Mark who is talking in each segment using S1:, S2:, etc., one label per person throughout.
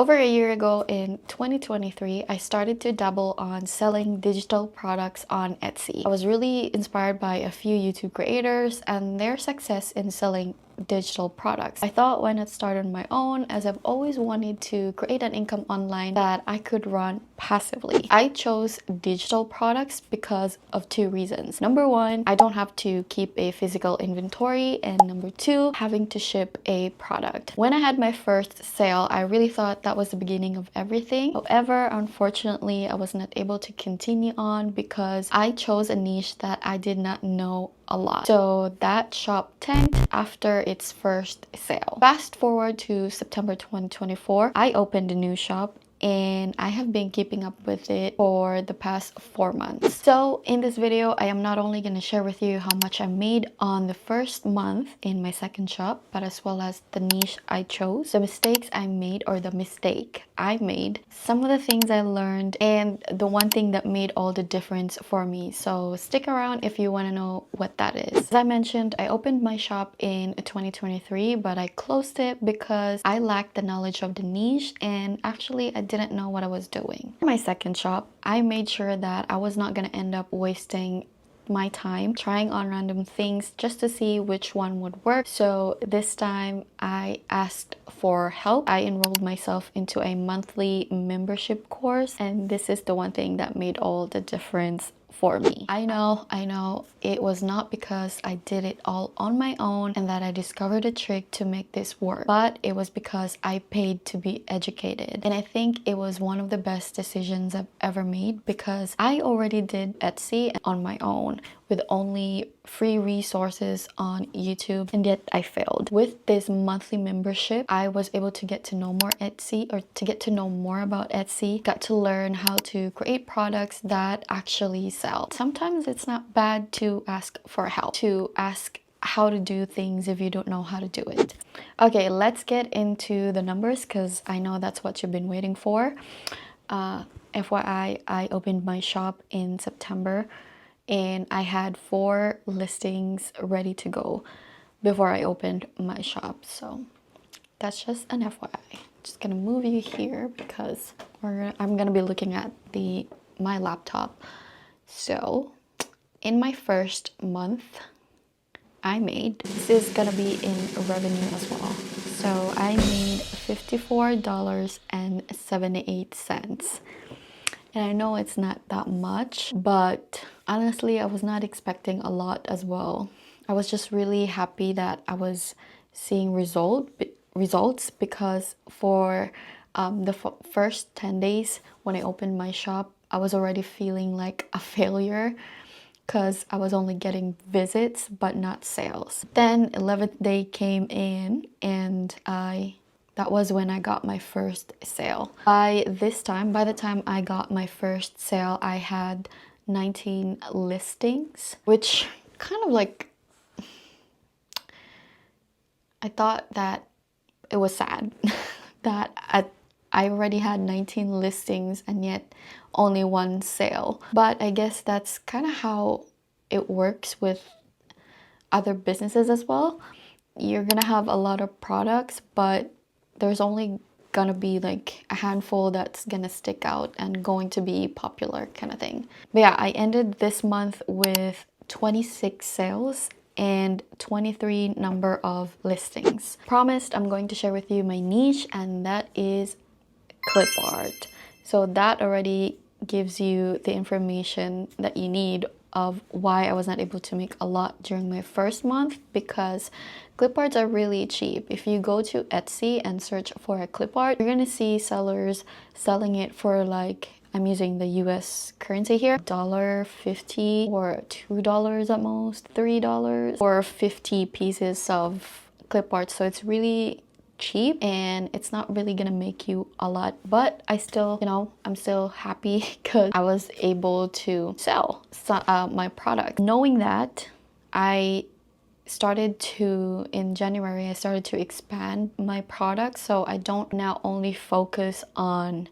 S1: Over a year ago in 2023, I started to dabble on selling digital products on Etsy. I was really inspired by a few YouTube creators and their success in selling digital products. I thought, why not start on my own, as I've always wanted to create an income online that I could run passively. I chose digital products because of two reasons. Number one, I don't have to keep a physical inventory, and number two, having to ship a product. When I had my first sale, I really thought that was the beginning of everything. However, unfortunately, I was not able to continue on because I chose a niche that I did not know a lot. So that shop tanked after its first sale. Fast forward to September 2024, I opened a new shop and I have been keeping up with it for the past 4 months. So in this video, I am not only going to share with you how much I made on the first month in my second shop, but as well as the niche I chose, the mistakes I made, or the mistake I made, some of the things I learned, and the one thing that made all the difference for me. So stick around if you want to know what that is. As I mentioned, I opened my shop in 2023, but I closed it because I lacked the knowledge of the niche, and actually I didn't know what I was doing. For my second shop, I made sure that I was not going to end up wasting my time trying on random things just to see which one would work. So this time I asked for help. I enrolled myself into a monthly membership course, and this is the one thing that made all the difference for me. I know it was not because I did it all on my own and that I discovered a trick to make this work, but it was because I paid to be educated. And I think it was one of the best decisions I've ever made, because I already did Etsy on my own with only free resources on YouTube, and yet I failed. With this monthly membership, I was able to get to know more Etsy, or to get to know more about Etsy, got to learn how to create products that actually sell. Sometimes it's not bad to ask for help, to ask how to do things if you don't know how to do it. Okay, let's get into the numbers, because I know that's what you've been waiting for. FYI, I opened my shop in September and I had 4 listings ready to go before I opened my shop. So that's just an FYI. Just gonna move you here because I'm gonna be looking at my laptop. So in my first month, this is gonna be in revenue as well. So I made $54.78. And I know it's not that much, but honestly, I was not expecting a lot as well. I was just really happy that I was seeing results, because for the first 10 days when I opened my shop, I was already feeling like a failure because I was only getting visits but not sales. Then 11th day came in and that was when I got my first sale. By the time I got my first sale, I had 19 listings, which kind of like, I thought that it was sad that I already had 19 listings and yet only 1 sale. But I guess that's kind of how it works with other businesses as well. You're gonna have a lot of products, but there's only gonna be like a handful that's gonna stick out and going to be popular, kind of thing. But yeah, I ended this month with 26 sales and 23 number of listings. Promised I'm going to share with you my niche, and that is clip art. So that already gives you the information that you need of why I was not able to make a lot during my first month, because clip arts are really cheap. If you go to Etsy and search for a clip art, you're gonna see sellers selling it for, like, I'm using the US currency here, $1.50 or $2 at most, $3 for 50 pieces of clip art. So it's really cheap and it's not really gonna make you a lot, but I still, I'm still happy because I was able to sell my product. Knowing that, in January, I started to expand my product, so I don't now only focus on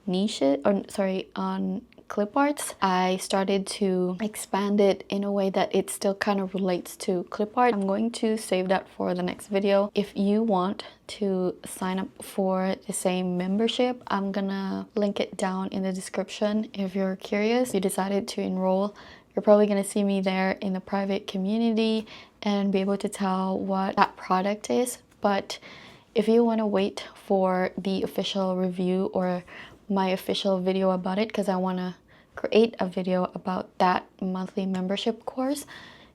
S1: on clip arts, I started to expand it in a way that it still kind of relates to clip art. I'm going to save that for the next video. If you want to sign up for the same membership, I'm gonna link it down in the description. If you're curious, you decided to enroll, you're probably gonna see me there in the private community and be able to tell what that product is. But if you want to wait for the official review or my official video about it, because I want to create a video about that monthly membership course,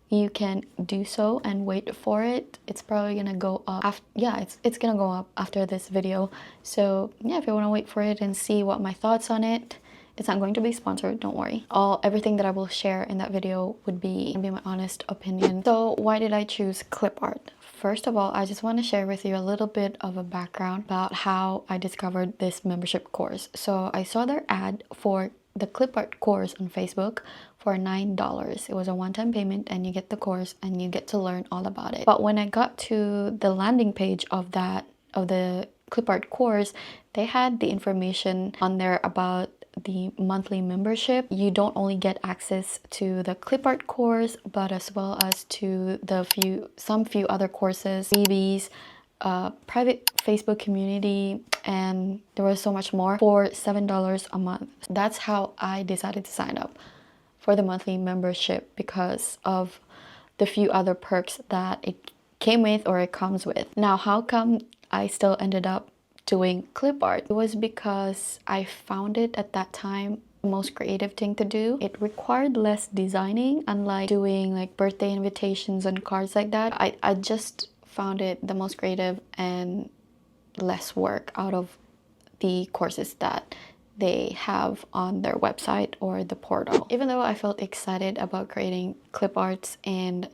S1: you can do so and wait for it. It's probably gonna go up after, yeah, it's gonna go up after this video. So yeah, if you want to wait for it and see what my thoughts on it, it's not going to be sponsored, don't worry. Everything that I will share in that video would be my honest opinion. So why did I choose clip art? First of all, I just want to share with you a little bit of a background about how I discovered this membership course. So I saw their ad for the clip art course on Facebook for $9. It was a one-time payment and you get the course and you get to learn all about it. But when I got to the landing page of the clip art course, they had the information on there about the monthly membership. You don't only get access to the clip art course, but as well as to the few other courses, freebies, private Facebook community, and there was so much more for $7 a month. That's how I decided to sign up for the monthly membership, because of the few other perks that it came with or it comes with. Now, how come I still ended up doing clip art? It was because I found it at that time the most creative thing to do. It required less designing, unlike doing like birthday invitations and cards like that. I just found it the most creative and less work out of the courses that they have on their website or the portal. Even though I felt excited about creating clip arts and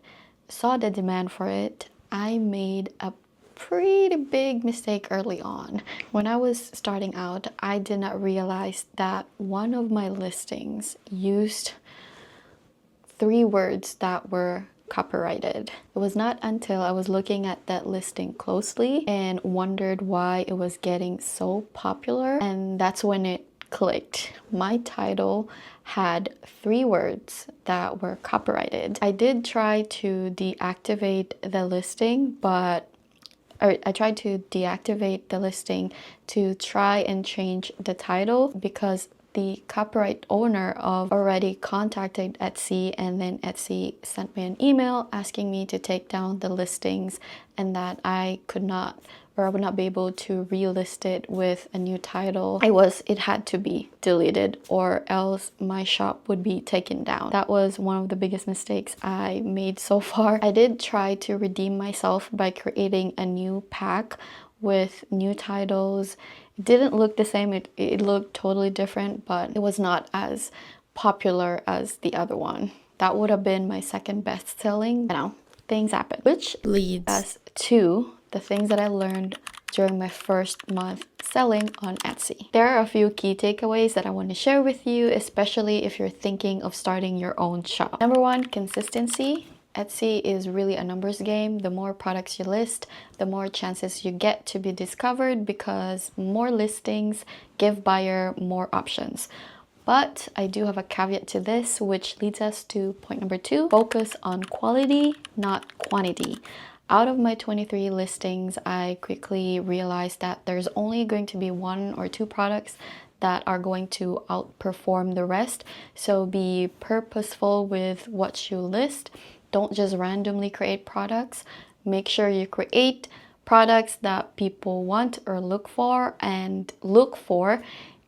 S1: saw the demand for it, I made a pretty big mistake early on. When I was starting out, I did not realize that one of my listings used 3 words that were copyrighted. It was not until I was looking at that listing closely and wondered why it was getting so popular, and that's when it clicked. My title had 3 words that were copyrighted. I did try to deactivate the listing, but I tried to deactivate the listing to try and change the title, because the copyright owner already contacted Etsy, and then Etsy sent me an email asking me to take down the listings and that I could not, or I would not be able to relist it with a new title. It had to be deleted or else my shop would be taken down. That was one of the biggest mistakes I made so far. I did try to redeem myself by creating a new pack with new titles. It didn't look the same, it looked totally different, but it was not as popular as the other one. That would have been my second best selling. You know, things happen. Which leads us to the things that I learned during my first month selling on Etsy. There are a few key takeaways that I want to share with you, especially if you're thinking of starting your own shop. Number 1, consistency. Etsy is really a numbers game. The more products you list, the more chances you get to be discovered, because more listings give buyer more options. But I do have a caveat to this, which leads us to point number 2. Focus on quality, not quantity. Out of my 23 listings, I quickly realized that there's only going to be 1 or 2 products that are going to outperform the rest. So be purposeful with what you list. Don't just randomly create products. Make sure you create products that people want or look for,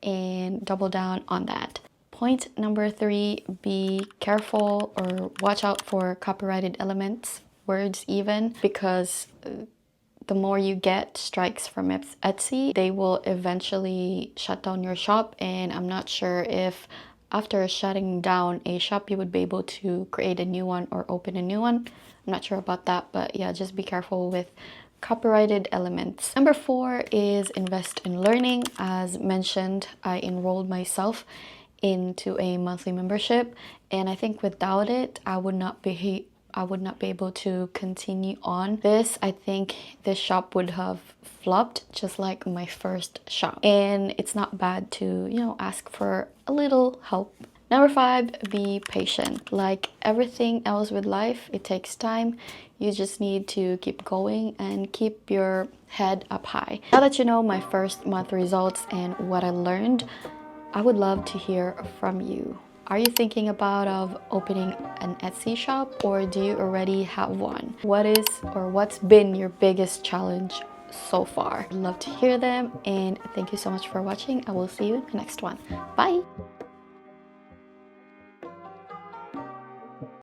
S1: and double down on that. Point number 3, be careful or watch out for copyrighted elements, words even, because the more you get strikes from Etsy, they will eventually shut down your shop, and I'm not sure if after shutting down a shop you would be able to create a new one or open a new one. I'm not sure about that, but yeah, just be careful with copyrighted elements. Number 4 is invest in learning. As mentioned, I enrolled myself into a monthly membership, and I think without it I would not be I would not be able to continue on this. I think this shop would have flopped just like my first shop. And it's not bad to, you know, ask for a little help. Number 5, be patient. Like everything else with life, it takes time. You just need to keep going and keep your head up high. Now that you know my first month results and what I learned, I would love to hear from you. Are you thinking about opening an Etsy shop, or do you already have one? What is or what's been your biggest challenge so far? I'd love to hear them, and thank you so much for watching. I will see you in the next one. Bye!